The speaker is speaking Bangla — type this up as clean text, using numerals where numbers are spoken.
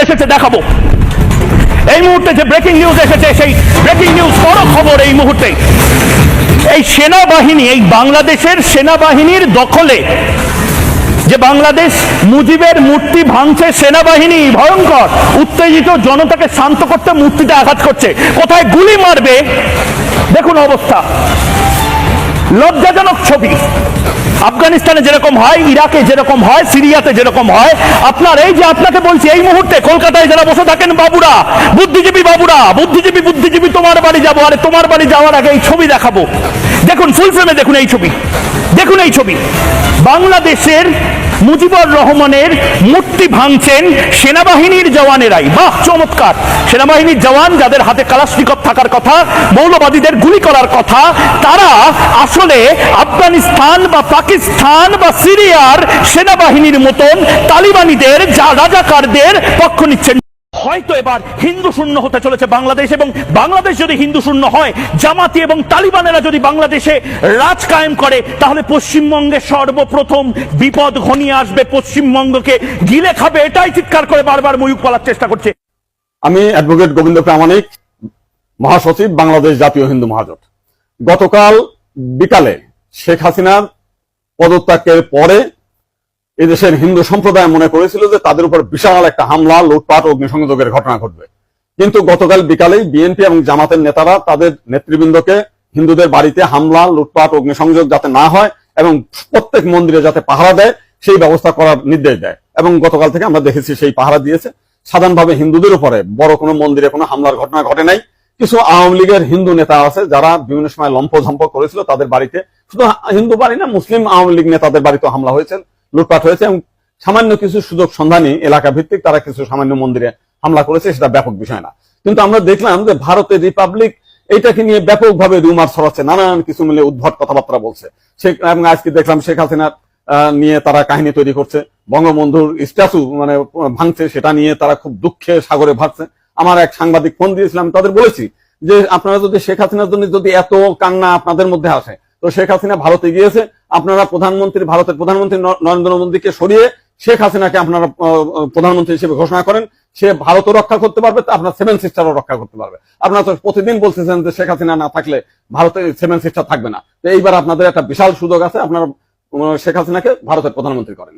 এসেছে, দেখাবো। এই মুহূর্তে যে ব্রেকিং নিউজ এসেছে, সেই ব্রেকিং নিউজ বড় খবর এই মুহূর্তে। এই সেনাবাহিনী, এই বাংলাদেশের সেনাবাহিনীর দখলে যে বাংলাদেশ মুজিবের মূর্তি ভাঙছে সেনাবাহিনী, ভয়ঙ্কর। উত্তেজিত জনতাকে শান্ত করতে মূর্তিতে আঘাত করছে, কোথায় গুলি মারবে দেখুন অবস্থা। লজ্জাজনক ছবি। আফগানিস্তানে যেরকম হয়, ইরাকে যেরকম হয়, সিরিয়াতে যেরকম হয়, আপনার এই যে আপনাকে বলছি এই মুহূর্তে কলকাতায় যারা বসে থাকেন বাবুরা, বুদ্ধিজীবী বাবুরা, বুদ্ধিজীবী তোমার বাড়ি যাবো, আরে তোমার বাড়ি যাওয়ার আগে এই ছবি দেখাবো। দেখুন ফুল ফ্রেমে দেখুন এই ছবি, দেখুন এই ছবি। বাংলাদেশের মুজিবুর রহমানের মূর্তি ভাঙছেন সেনাবাহিনীর জওয়ানেরাই। বাহ, চমৎকার। সেনাবাহিনীর জওয়ান যাদের হাতে কালাশনিকভ থাকার কথা, মৌলবাদীদের গুলি করার কথা, তারা আসলে আফগানিস্তান বা পাকিস্তান বা সিরিয়ার সেনাবাহিনীর মতন তালিবানিদের, যা রাজাকারদের পক্ষ নিচ্ছেন। হয়তো এবার হিন্দু শূন্য হতে চলেছে বাংলাদেশ, এবং বাংলাদেশ যদি হিন্দু শূন্য হয়, জামাতি এবং তালিবানেরা যদি বাংলাদেশে রাজ কায়েম করে, তাহলে পশ্চিমবঙ্গে সর্বপ্রথম বিপদ ঘনিয়ে আসবে, পশ্চিমবঙ্গকে গিলে খাবে। এটাই চিৎকার করে বারবার ময়ূক বলার চেষ্টা করছে। আমি অ্যাডভোকেট গোবিন্দ প্রামাণিক, মহাসচিব, বাংলাদেশ জাতীয় হিন্দু মহাজোট। গতকাল বিকালে শেখ হাসিনার পদত্যাগের পরে এদেশের হিন্দু সম্প্রদায় মনে করেছিল যে তাদের উপর বিশাল একটা হামলা, লুটপাট, অগ্নিসংযোগের ঘটনা ঘটবে। কিন্তু গতকাল বিকালেই বিএনপি এবং জামাতের নেতারা তাদের নেতৃবৃন্দকে হিন্দুদের বাড়িতে হামলা, লুটপাট, অগ্নিসংযোগ যাতে না হয় এবং প্রত্যেক মন্দিরে যাতে পাহারা দেয় সেই ব্যবস্থা করার নির্দেশ দেয়। এবং গতকাল থেকে আমরা দেখেছি সেই পাহারা দিয়েছে। সাধারণভাবে হিন্দুদের উপরে বড় কোনো মন্দিরে কোনো হামলার ঘটনা ঘটে নাই। কিছু আওয়ামী লীগের হিন্দু নেতা আছে যারা বিভিন্ন সময় লম্পঝম্প করেছিল, তাদের বাড়িতে, শুধু হিন্দু বাড়ি না, মুসলিম আওয়ামী লীগ নেতাদের বাড়িতে হামলা হয়েছে, লুটপাট হয়েছে, এবং সামান্য কিছু সুযোগ সন্ধানী এলাকা ভিত্তিক তারা কিছু সামান্য মন্দিরে হামলা করেছে, সেটা ব্যাপক বিষয় না। কিন্তু আমরা দেখলাম যে ভারতের রিপাবলিক এইটাকে নিয়ে ব্যাপকভাবে রুমার ছড়াচ্ছে, নানান কিছু মিলে উদ্ভট কথাবার্তা বলছে। এবং আজকে দেখলাম শেখ হাসিনার নিয়ে তারা কাহিনী তৈরি করছে, বঙ্গবন্ধুর স্ট্যাচু মানে ভাঙছে, সেটা নিয়ে তারা খুব দুঃখে সাগরে ভাসছে। আমার এক সাংবাদিক ফোন দিয়েছিলাম, তাদের বলেছি যে আপনারা যদি শেখ হাসিনার জন্য যদি এত কান্না আপনাদের মধ্যে আসে, তো শেখ হাসিনা ভারতে গিয়েছে, আপনারা ভারতের প্রধানমন্ত্রী নরেন্দ্র মোদীকে সরিয়ে শেখ হাসিনাকে আপনারা প্রধানমন্ত্রী হিসেবে ঘোষণা করেন, সে ভারতও রক্ষা করতে পারবে, আপনার সেভেন সিস্টারও রক্ষা করতে পারবে। আপনারা তো প্রতিদিন বলতেছেন যে শেখ হাসিনা না থাকলে ভারতের সেভেন সিস্টার থাকবে না। তো এইবার আপনাদের একটা বিশাল সুযোগ আছে, আপনারা শেখ হাসিনাকে ভারতের প্রধানমন্ত্রী করেন।